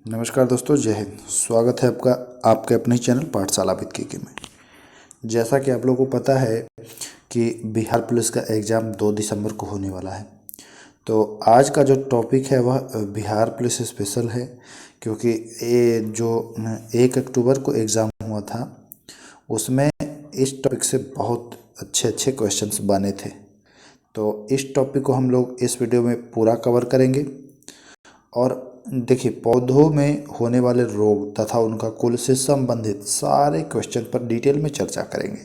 नमस्कार दोस्तों, जय हिंद। स्वागत है आपका आपके अपने चैनल पाठशाला विद के में। जैसा कि आप लोगों को पता है कि बिहार पुलिस का एग्ज़ाम 2 दिसंबर को होने वाला है। तो आज का जो टॉपिक है वह बिहार पुलिस स्पेशल है, क्योंकि ये जो 1 अक्टूबर को एग्ज़ाम हुआ था उसमें इस टॉपिक से बहुत अच्छे अच्छे क्वेश्चंस बने थे। तो इस टॉपिक को हम लोग इस वीडियो में पूरा कवर करेंगे। और देखिए, पौधों में होने वाले रोग तथा उनका कुल से संबंधित सारे क्वेश्चन पर डिटेल में चर्चा करेंगे।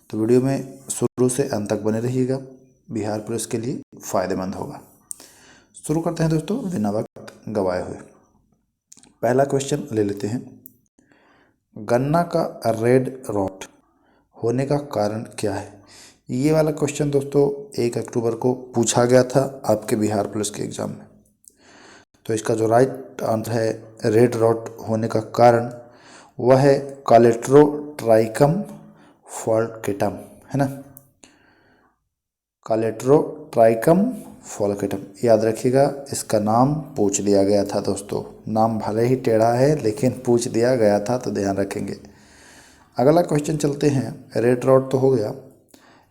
तो वीडियो में शुरू से अंत तक बने रहिएगा, बिहार पुलिस के लिए फ़ायदेमंद होगा। शुरू करते हैं दोस्तों बिना वक्त गवाए हुए। पहला क्वेश्चन ले लेते हैं। गन्ना का रेड रॉट होने का कारण क्या है? ये वाला क्वेश्चन दोस्तों 1 अक्टूबर को पूछा गया था आपके बिहार पुलिस के एग्ज़ाम में। तो इसका जो राइट आंसर है रेड रॉट होने का कारण वह है कॉलेट्रोट्राइकम फॉल्केटम, है ना। कॉलेट्रोट्राइकम फॉल्केटम, याद रखिएगा, इसका नाम पूछ दिया गया था दोस्तों। नाम भले ही टेढ़ा है लेकिन पूछ दिया गया था, तो ध्यान रखेंगे। अगला क्वेश्चन चलते हैं। रेड रॉट तो हो गया,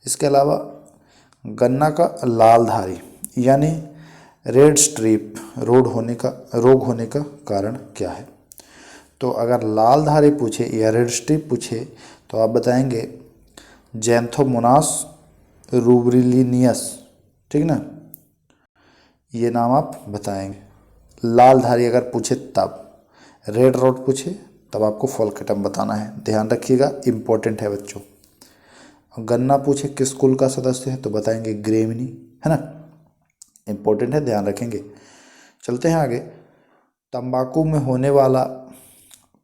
इसके अलावा गन्ना का लालधारी यानी रेड स्ट्रिप रोग होने का कारण क्या है? तो अगर लालधारी पूछे या रेड स्ट्रिप पूछे तो आप बताएंगे जैंथोमोनास रूब्रिलिनियस, ठीक ना। ये नाम आप बताएंगे। लालधारी अगर पूछे तब, रेड रॉट पूछे तब आपको फॉल्केटम बताना है। ध्यान रखिएगा, इम्पोर्टेंट है बच्चों। गन्ना पूछे किस कुल का सदस्य है तो बताएंगे ग्रेमिनी, है ना। इम्पोर्टेंट है, ध्यान रखेंगे। चलते हैं आगे। तंबाकू में होने वाला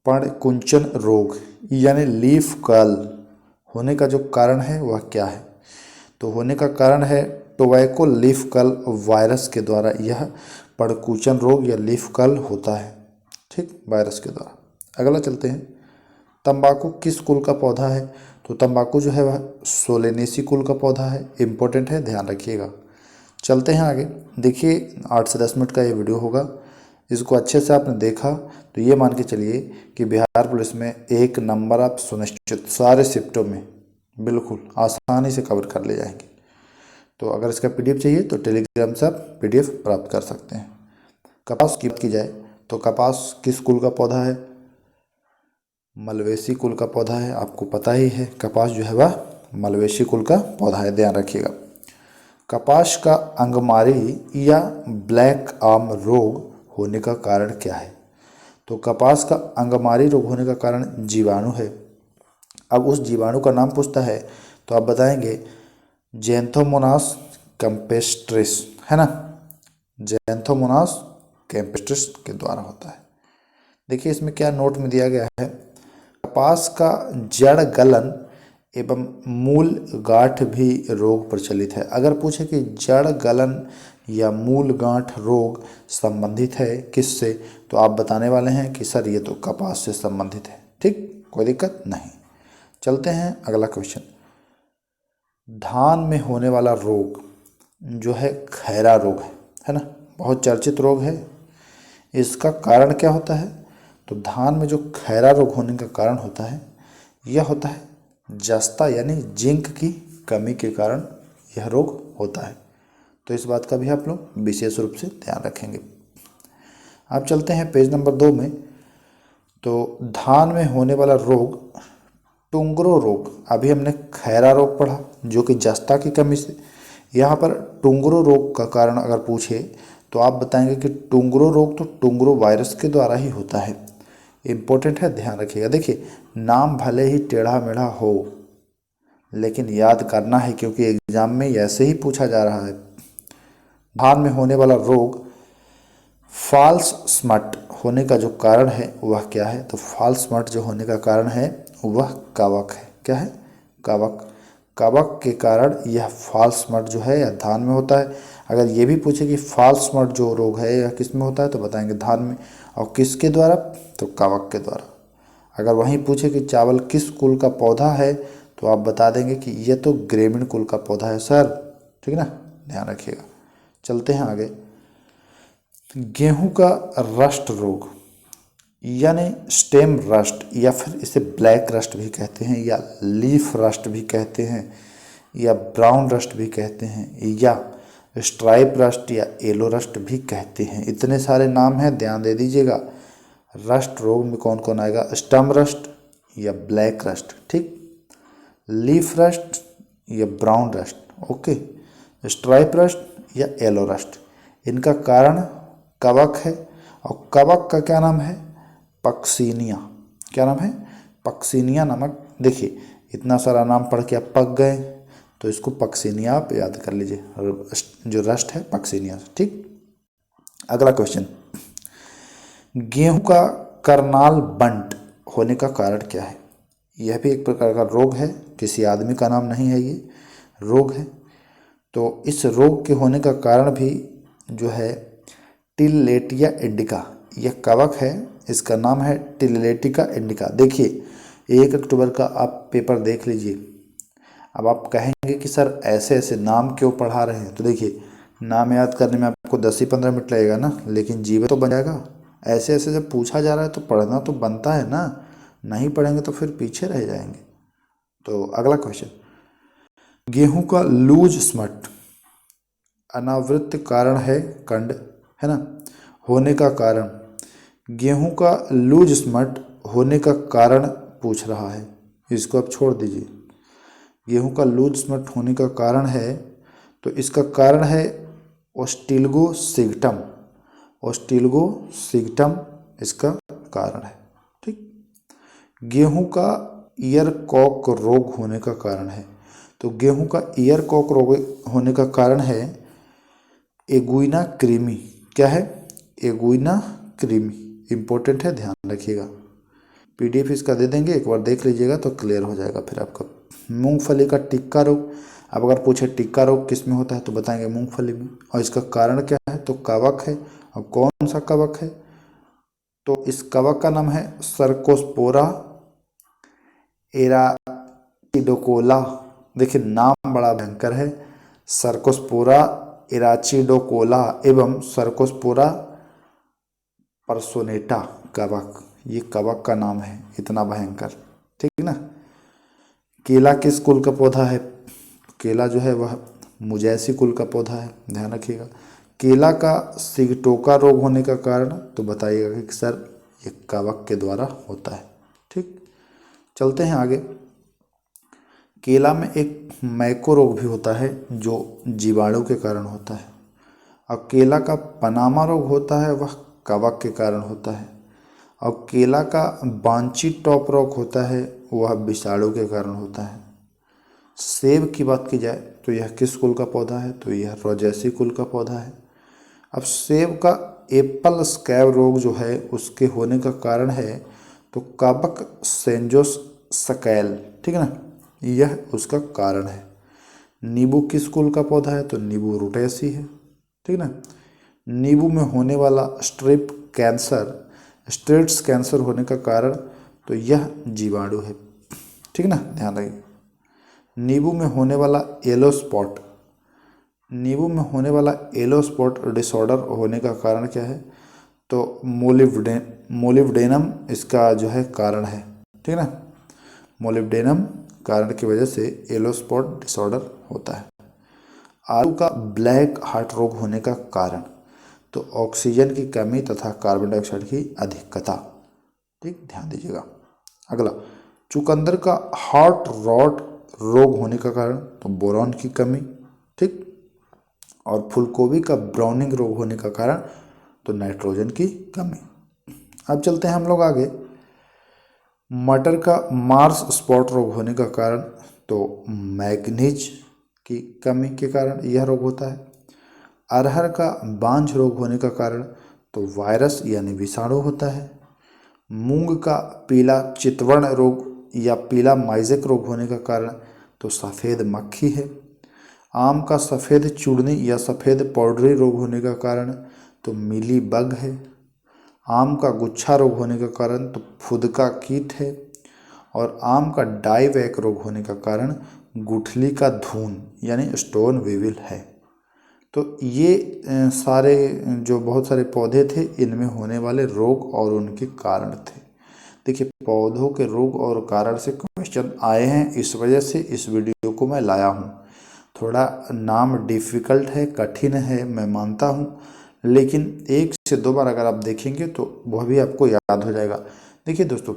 पर्णकुंचन रोग यानी लीफ कर्ल होने का जो कारण है वह क्या है? तो होने का कारण है टोबैको लीफ कर्ल वायरस के द्वारा यह पर्णकुंचन रोग या लीफ कर्ल होता है, ठीक, वायरस के द्वारा। अगला चलते हैं। तंबाकू किस कुल का पौधा है? तो तंबाकू जो है वह सोलेनेसी कुल का पौधा है। इम्पोर्टेंट है, ध्यान रखिएगा। चलते हैं आगे। देखिए 8 से 10 मिनट का ये वीडियो होगा, इसको अच्छे से आपने देखा तो ये मान के चलिए कि बिहार पुलिस में 1 नंबर आप सुनिश्चित सारे शिफ्टों में बिल्कुल आसानी से कवर कर ले जाएंगे। तो अगर इसका पीडीएफ चाहिए तो टेलीग्राम से आप पीडीएफ प्राप्त कर सकते हैं। कपास की बात की जाए तो कपास किस कुल का पौधा है? मलवेसी कुल का पौधा है। आपको पता ही है कपास जो है वह मलवेसी कुल का पौधा है, ध्यान रखिएगा। कपास का अंगमारी या ब्लैक आर्म रोग होने का कारण क्या है? तो कपास का अंगमारी रोग होने का कारण जीवाणु है। अब उस जीवाणु का नाम पूछता है तो आप बताएंगे जैंथोमोनास कैम्पेस्ट्रिस, है ना। जैंथोमोनास कैम्पेस्ट्रिस के द्वारा होता है। देखिए इसमें क्या नोट में दिया गया है। कपास का जड़ गलन एवं मूल गांठ भी रोग प्रचलित है। अगर पूछे कि जड़ गलन या मूल गांठ रोग संबंधित है किससे, तो आप बताने वाले हैं कि सर ये तो कपास से संबंधित है, ठीक, कोई दिक्कत नहीं। चलते हैं अगला क्वेश्चन। धान में होने वाला रोग जो है खैरा रोग है ना, बहुत चर्चित रोग है। इसका कारण क्या होता है? तो धान में जो खैरा रोग होने का कारण होता है यह होता है जस्ता यानी जिंक की कमी के कारण यह रोग होता है। तो इस बात का भी आप लोग विशेष रूप से ध्यान रखेंगे। आप चलते हैं पेज नंबर 2 में। तो धान में होने वाला रोग टुंगरो रोग, अभी हमने खैरा रोग पढ़ा जो कि जस्ता की कमी से, यहाँ पर टुंगरो रोग का कारण अगर पूछे तो आप बताएंगे कि टुंगरो रोग तो टुंगरो वायरस के द्वारा ही होता है। इम्पोर्टेंट है, ध्यान रखिएगा। देखिए नाम भले ही टेढ़ा मेढ़ा हो लेकिन याद करना है, क्योंकि एग्जाम में ऐसे ही पूछा जा रहा है। धान में होने वाला रोग फॉल्स स्मट होने का जो कारण है वह क्या है? तो फॉल्स स्मट जो होने का कारण है वह कवक है। क्या है? कवक। कवक के कारण यह फॉल्स स्मट जो है यह धान में होता है। अगर ये भी पूछे कि फॉल्स स्मट जो रोग है यह किस में होता है तो बताएंगे धान में, और किसके द्वारा? तो कवक के द्वारा। अगर वहीं पूछे कि चावल किस कुल का पौधा है तो आप बता देंगे कि यह तो ग्रामीण कुल का पौधा है सर, ठीक ना, ध्यान रखिएगा। चलते हैं आगे। गेहूं का रस्ट रोग यानी स्टेम रस्ट, या फिर इसे ब्लैक रस्ट भी कहते हैं, या लीफ रस्ट भी कहते हैं, या ब्राउन रस्ट भी कहते हैं, या स्ट्राइप रस्ट या येलो रस्ट भी कहते हैं। इतने सारे नाम हैं, ध्यान दे दीजिएगा। रस्ट रोग में कौन कौन आएगा? स्टम रस्ट या ब्लैक रस्ट, ठीक, लीफ रस्ट या brown rust, okay, stripe rust या येलो रस्ट। इनका कारण कवक है, और कवक का क्या नाम है? पक्सीनिया। क्या नाम है? पक्सीनिया नामक। देखिए इतना सारा नाम पढ़ के आप पक गए, तो इसको पक्सीनिया आप याद कर लीजिए, जो रस्ट है पक्सीनिया, ठीक। अगला क्वेश्चन, गेहूं का करनाल बंट होने का कारण क्या है? यह भी एक प्रकार का रोग है, किसी आदमी का नाम नहीं है, ये रोग है। तो इस रोग के होने का कारण भी जो है टिललेटिया इंडिका, यह कवक है, इसका नाम है टिललेटिका इंडिका। देखिए 1 अक्टूबर का आप पेपर देख लीजिए। अब आप कहेंगे कि सर ऐसे ऐसे नाम क्यों पढ़ा रहे हैं? तो देखिए नाम याद करने में आपको 10 ही 15 मिनट लगेगा ना, लेकिन जीवन तो बन जाएगा। ऐसे ऐसे जब पूछा जा रहा है तो पढ़ना तो बनता है ना, नहीं पढ़ेंगे तो फिर पीछे रह जाएंगे। तो अगला क्वेश्चन, गेहूं का लूज स्मट अनावृत कारण है कंड, है ना, होने का कारण। गेहूं का लूज स्मट होने का कारण पूछ रहा है, इसको आप छोड़ दीजिए। गेहूं का लूज स्मट होने का कारण है, तो इसका कारण है ओस्टिलगोसिगटम। ओस्टिलगोसिगटम इसका कारण है, ठीक। गेहूं का ईयर कॉक रोग होने का कारण है, तो गेहूं का ईयर कॉक रोग होने का कारण है एगुइना क्रीमी। क्या है? एगुइना क्रीमी। इंपॉर्टेंट है, ध्यान रखिएगा। पीडीएफ इसका दे देंगे, एक बार देख लीजिएगा तो क्लियर हो जाएगा फिर आपका। मूंगफली का टिक्का रोग, अब अगर पूछे टिक्का रोग किस में होता है तो बताएंगे मूंगफली में, और इसका कारण क्या है? तो कवक है। और कौन सा कवक है? तो इस कवक का नाम है सर्कोस्पोरा एराचिडोकोला। देखिए नाम बड़ा भयंकर है, सर्कोस्पोरा एराचिडोकोला एवं सर्कोस्पोरा पर्सोनेटा कवक, ये कवक का नाम है, इतना भयंकर, ठीक ना। केला किस कुल का पौधा है? केला जो है वह मुजैसी कुल का पौधा है, ध्यान रखिएगा। केला का सिगटोका रोग होने का कारण तो बताइएगा कि सर ये कवक के द्वारा होता है, ठीक। चलते हैं आगे। केला में एक मैको रोग भी होता है जो जीवाणु के कारण होता है, और केला का पनामा रोग होता है, वह कवक के कारण होता है, और केला का बांची टॉप रोग होता है, वह विषाणु के कारण होता है। सेब की बात की जाए तो यह किस कुल का पौधा है? तो यह रोजेसी कुल का पौधा है। अब सेब का एप्पल स्कैब रोग जो है उसके होने का कारण है तो कवक सेंजोस सकेल, ठीक है ना, यह उसका कारण है। नींबू किस कुल का पौधा है? तो नींबू रूटेसी है, ठीक ना। नींबू में होने वाला स्ट्रेट्स कैंसर होने का कारण तो यह जीवाणु है, ठीक ना, ध्यान रखिए। नींबू में होने वाला येलो स्पॉट डिसऑर्डर होने का कारण क्या है? तो मोलिब्डेनम इसका जो है कारण है, ठीक ना। मोलिब्डेनम कारण की वजह से येलो स्पॉट डिसऑर्डर होता है। आलू का ब्लैक हार्ट रोग होने का कारण तो ऑक्सीजन की कमी तथा कार्बन डाइऑक्साइड की अधिकता, ठीक, ध्यान दीजिएगा। अगला, चुकंदर का हार्ट रॉट रोग होने का कारण तो बोरॉन की कमी, ठीक। और फूलगोभी का ब्राउनिंग रोग होने का कारण तो नाइट्रोजन की कमी। अब चलते हैं हम लोग आगे। मटर का मार्स स्पॉट रोग होने का कारण तो मैग्नीज की कमी के कारण यह रोग होता है। अरहर का बांझ रोग होने का कारण तो वायरस यानी विषाणु होता है। मूंग का पीला चितवर्ण रोग या पीला माइजेक रोग होने का कारण तो सफ़ेद मक्खी है। आम का सफ़ेद चूर्णी या सफ़ेद पाउडरी रोग होने का कारण तो मीली बग है। आम का गुच्छा रोग होने का कारण तो फुदका कीट है। और आम का डाईवैक रोग होने का कारण गुठली का धून यानी स्टोन वीविल है। तो ये सारे जो बहुत सारे पौधे थे, इनमें होने वाले रोग और उनके कारण थे। देखिए, पौधों के रोग और कारण से क्वेश्चन आए हैं, इस वजह से इस वीडियो को मैं लाया हूँ। थोड़ा नाम डिफ़िकल्ट है, कठिन है, मैं मानता हूँ, लेकिन 1 से 2 बार अगर आप देखेंगे तो वह भी आपको याद हो जाएगा। देखिए दोस्तों,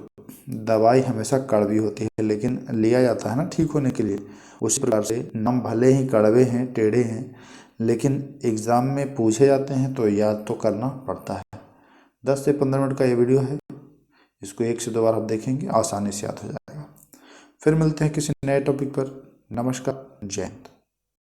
दवाई हमेशा कड़वी होती है, लेकिन लिया जाता है ना ठीक होने के लिए। उसी प्रकार से नाम भले ही कड़वे हैं, टेढ़े हैं, लेकिन एग्ज़ाम में पूछे जाते हैं तो याद तो करना पड़ता है। 10 से 15 मिनट का ये वीडियो है, इसको 1 से 2 बार आप देखेंगे, आसानी से याद हो जाएगा। फिर मिलते हैं किसी नए टॉपिक पर। नमस्कार, जय हिंद।